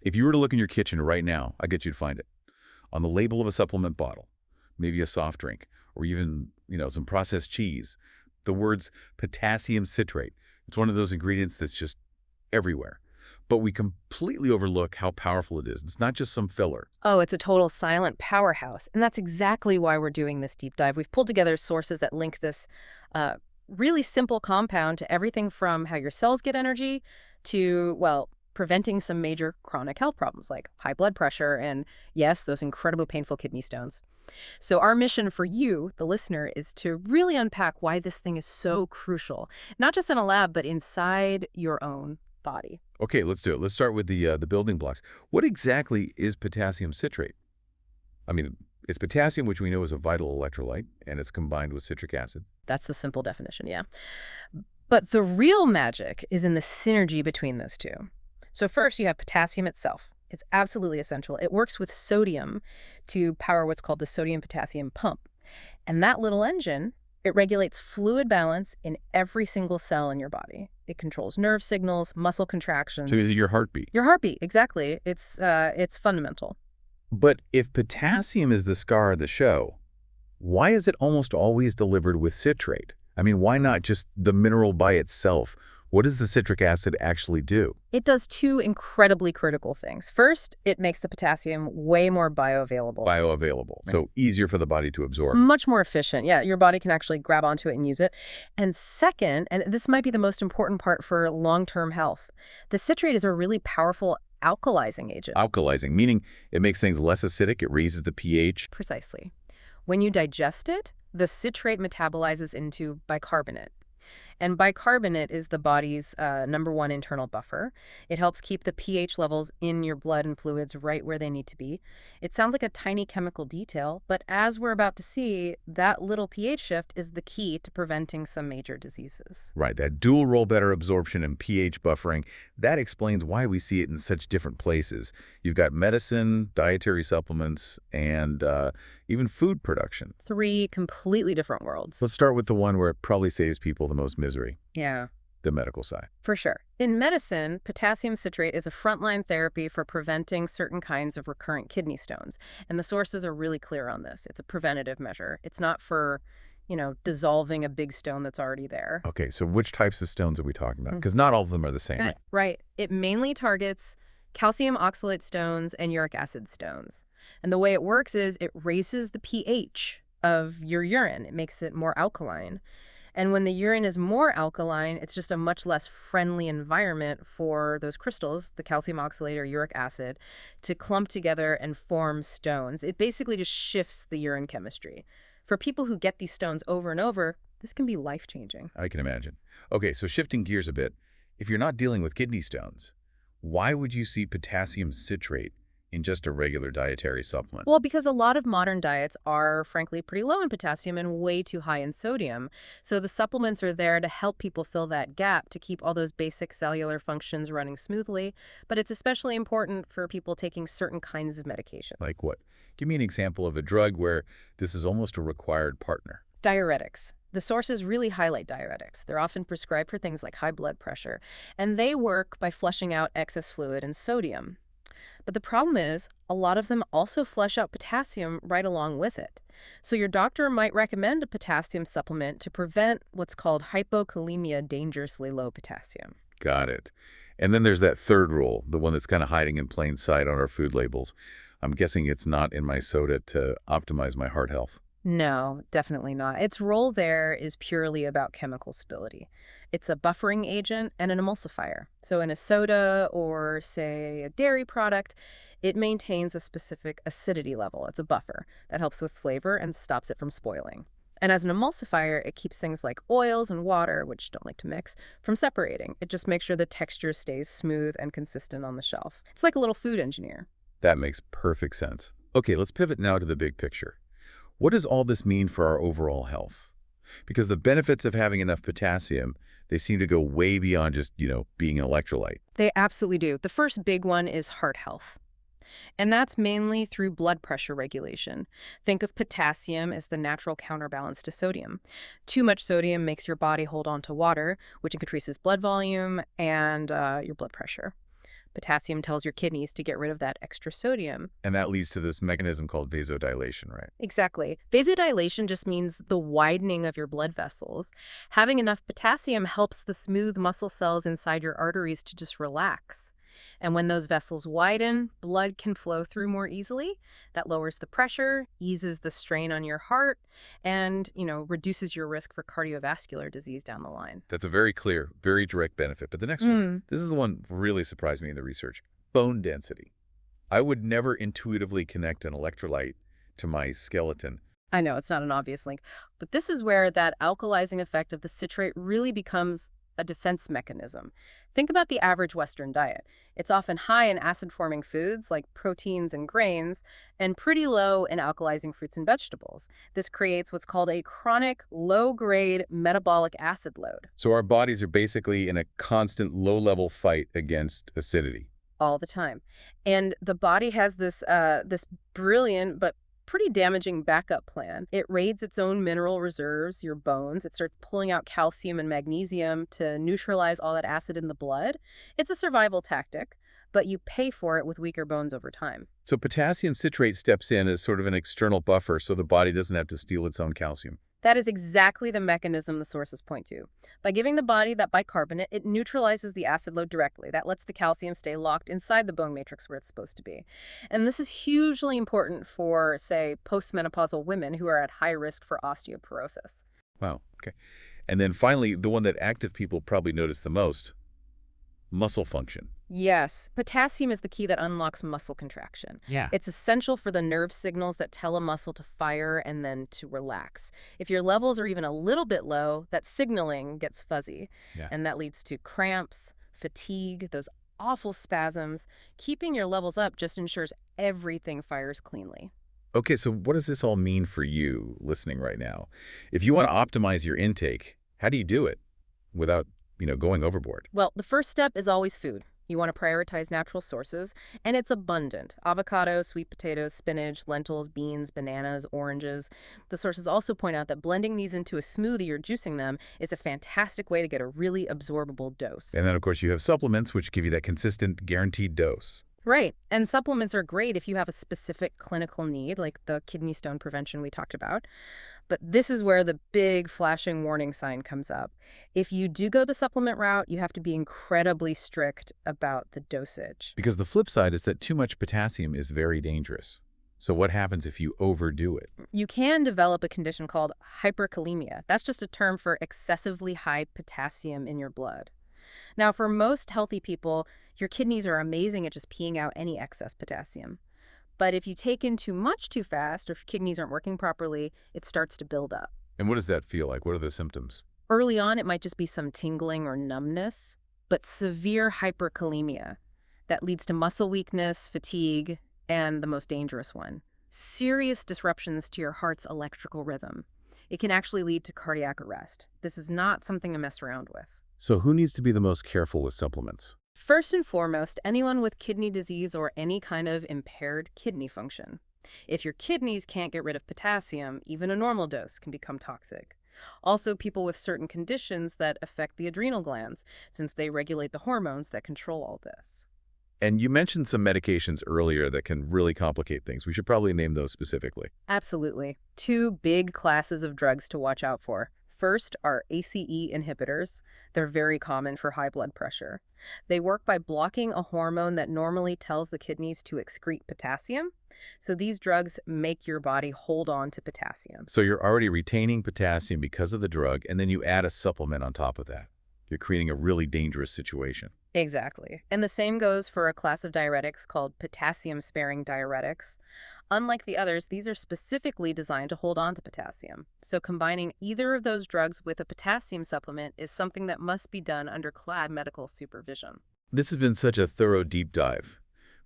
If you were to look in your kitchen right now, I get you to find it. On the label of a supplement bottle, maybe a soft drink, or even, some processed cheese, the words potassium citrate. It's one of those ingredients that's just everywhere. But we completely overlook how powerful it is. It's not just some filler. Oh, it's a total silent powerhouse. And that's exactly why we're doing this deep dive. We've pulled together sources that link this really simple compound to everything from how your cells get energy to, well, preventing some major chronic health problems like high blood pressure and, yes, those incredibly painful kidney stones. So our mission for you, the listener, is to really unpack why this thing is so crucial, not just in a lab, but inside your own body. Okay, let's do it. Let's start with the building blocks. What exactly is potassium citrate? I mean, it's potassium, which we know is a vital electrolyte, and it's combined with citric acid. That's the simple definition, yeah. But the real magic is in the synergy between those two. So first, you have potassium itself. It's absolutely essential. It works with sodium to power what's called the sodium-potassium pump. And that little engine, it regulates fluid balance in every single cell in your body. It controls nerve signals, muscle contractions. So it's your heartbeat. Your heartbeat, exactly. It's fundamental. But if potassium is the star of the show, why is it almost always delivered with citrate? I mean, why not just the mineral by itself? What does the citric acid actually do? It does two incredibly critical things. First, it makes the potassium way more bioavailable. Bioavailable, so easier for the body to absorb. Much more efficient. Yeah, your body can actually grab onto it and use it. And second, and this might be the most important part for long-term health, the citrate is a really powerful alkalizing agent. Alkalizing, meaning it makes things less acidic, it raises the pH. Precisely. When you digest it, the citrate metabolizes into bicarbonate. And bicarbonate is the body's #1 internal buffer. It helps keep the pH levels in your blood and fluids right where they need to be. It sounds like a tiny chemical detail, but as we're about to see, that little pH shift is the key to preventing some major diseases. Right, that dual role better absorption and pH buffering, that explains why we see it in such different places. You've got medicine, dietary supplements, and even food production. 3 completely different worlds. Let's start with the one where it probably saves people the most misery. Yeah. The medical side. For sure. In medicine, potassium citrate is a frontline therapy for preventing certain kinds of recurrent kidney stones. And the sources are really clear on this. It's a preventative measure. It's not for, dissolving a big stone that's already there. Okay, so which types of stones are we talking about? Because not all of them are the same. Right. It mainly targets calcium oxalate stones and uric acid stones. And the way it works is it raises the pH of your urine. It makes it more alkaline. And when the urine is more alkaline, it's just a much less friendly environment for those crystals, the calcium oxalate or uric acid, to clump together and form stones. It basically just shifts the urine chemistry. For people who get these stones over and over, this can be life-changing. I can imagine. Okay, so shifting gears a bit, if you're not dealing with kidney stones, why would you see potassium citrate in just a regular dietary supplement? Well, because a lot of modern diets are, frankly, pretty low in potassium and way too high in sodium. So the supplements are there to help people fill that gap, to keep all those basic cellular functions running smoothly. But it's especially important for people taking certain kinds of medication. Like what? Give me an example of a drug where this is almost a required partner. Diuretics. The sources really highlight diuretics. They're often prescribed for things like high blood pressure, and they work by flushing out excess fluid and sodium. But the problem is, a lot of them also flush out potassium right along with it. So your doctor might recommend a potassium supplement to prevent what's called hypokalemia, dangerously low potassium. Got it. And then there's that third rule, the one that's kind of hiding in plain sight on our food labels. I'm guessing it's not in my soda to optimize my heart health. No, definitely not. Its role there is purely about chemical stability. It's a buffering agent and an emulsifier. So in a soda or, say, a dairy product, it maintains a specific acidity level. It's a buffer that helps with flavor and stops it from spoiling. And as an emulsifier, it keeps things like oils and water, which don't like to mix, from separating. It just makes sure the texture stays smooth and consistent on the shelf. It's like a little food engineer. That makes perfect sense. Okay, let's pivot now to the big picture. What does all this mean for our overall health? Because the benefits of having enough potassium, they seem to go way beyond just, being an electrolyte. They absolutely do. The first big one is heart health. And that's mainly through blood pressure regulation. Think of potassium as the natural counterbalance to sodium. Too much sodium makes your body hold on to water, which increases blood volume and your blood pressure. Potassium tells your kidneys to get rid of that extra sodium. And that leads to this mechanism called vasodilation, right? Exactly. Vasodilation just means the widening of your blood vessels. Having enough potassium helps the smooth muscle cells inside your arteries to just relax. And when those vessels widen, blood can flow through more easily. That lowers the pressure, eases the strain on your heart, and, reduces your risk for cardiovascular disease down the line. That's a very clear, very direct benefit. But the next one, this is the one really surprised me in the research. Bone density. I would never intuitively connect an electrolyte to my skeleton. I know, it's not an obvious link, but this is where that alkalizing effect of the citrate really becomes a defense mechanism. Think about the average Western diet. It's often high in acid-forming foods like proteins and grains, and pretty low in alkalizing fruits and vegetables. This creates what's called a chronic, low-grade metabolic acid load. So our bodies are basically in a constant low-level fight against acidity. All the time. And the body has this brilliant but pretty damaging backup plan. It raids its own mineral reserves, your bones. It starts pulling out calcium and magnesium to neutralize all that acid in the blood. It's a survival tactic, but you pay for it with weaker bones over time. So potassium citrate steps in as sort of an external buffer so the body doesn't have to steal its own calcium. That is exactly the mechanism the sources point to. By giving the body that bicarbonate, it neutralizes the acid load directly. That lets the calcium stay locked inside the bone matrix where it's supposed to be. And this is hugely important for, say, postmenopausal women who are at high risk for osteoporosis. Wow. Okay. And then finally, the one that active people probably notice the most, muscle function. Yes, potassium is the key that unlocks muscle contraction. Yeah. It's essential for the nerve signals that tell a muscle to fire and then to relax. If your levels are even a little bit low, that signaling gets fuzzy. Yeah. And that leads to cramps, fatigue, those awful spasms. Keeping your levels up just ensures everything fires cleanly. Okay, so what does this all mean for you listening right now? If you want to optimize your intake, how do you do it without, going overboard? Well, the first step is always food. You want to prioritize natural sources, and it's abundant. Avocado, sweet potatoes, spinach, lentils, beans, bananas, oranges. The sources also point out that blending these into a smoothie or juicing them is a fantastic way to get a really absorbable dose. And then, of course, you have supplements, which give you that consistent, guaranteed dose. Right. And supplements are great if you have a specific clinical need, like the kidney stone prevention we talked about. But this is where the big flashing warning sign comes up. If you do go the supplement route, you have to be incredibly strict about the dosage. Because the flip side is that too much potassium is very dangerous. So what happens if you overdo it? You can develop a condition called hyperkalemia. That's just a term for excessively high potassium in your blood. Now, for most healthy people, your kidneys are amazing at just peeing out any excess potassium. But if you take in too much too fast, or if your kidneys aren't working properly, it starts to build up. And what does that feel like? What are the symptoms? Early on, it might just be some tingling or numbness, but severe hyperkalemia. That leads to muscle weakness, fatigue, and the most dangerous one, serious disruptions to your heart's electrical rhythm. It can actually lead to cardiac arrest. This is not something to mess around with. So who needs to be the most careful with supplements? First and foremost, anyone with kidney disease or any kind of impaired kidney function. If your kidneys can't get rid of potassium, even a normal dose can become toxic. Also, people with certain conditions that affect the adrenal glands, since they regulate the hormones that control all this. And you mentioned some medications earlier that can really complicate things. We should probably name those specifically. Absolutely. Two big classes of drugs to watch out for. First are ACE inhibitors. They're very common for high blood pressure. They work by blocking a hormone that normally tells the kidneys to excrete potassium. So these drugs make your body hold on to potassium. So you're already retaining potassium because of the drug, and then you add a supplement on top of that. You're creating a really dangerous situation. Exactly. And the same goes for a class of diuretics called potassium-sparing diuretics. Unlike the others, these are specifically designed to hold on to potassium. So combining either of those drugs with a potassium supplement is something that must be done under medical supervision. This has been such a thorough deep dive.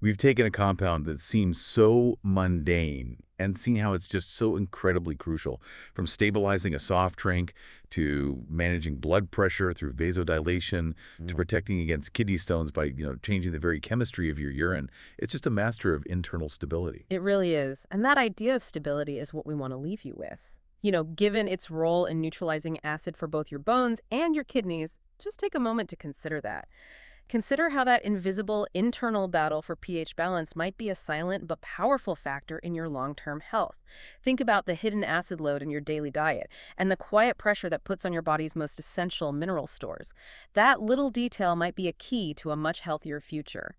We've taken a compound that seems so mundane and seen how it's just so incredibly crucial, from stabilizing a soft drink to managing blood pressure through vasodilation to protecting against kidney stones by, changing the very chemistry of your urine. It's just a master of internal stability. It really is. And that idea of stability is what we want to leave you with. Given its role in neutralizing acid for both your bones and your kidneys, just take a moment to consider that. Consider how that invisible internal battle for pH balance might be a silent but powerful factor in your long-term health. Think about the hidden acid load in your daily diet and the quiet pressure that puts on your body's most essential mineral stores. That little detail might be a key to a much healthier future.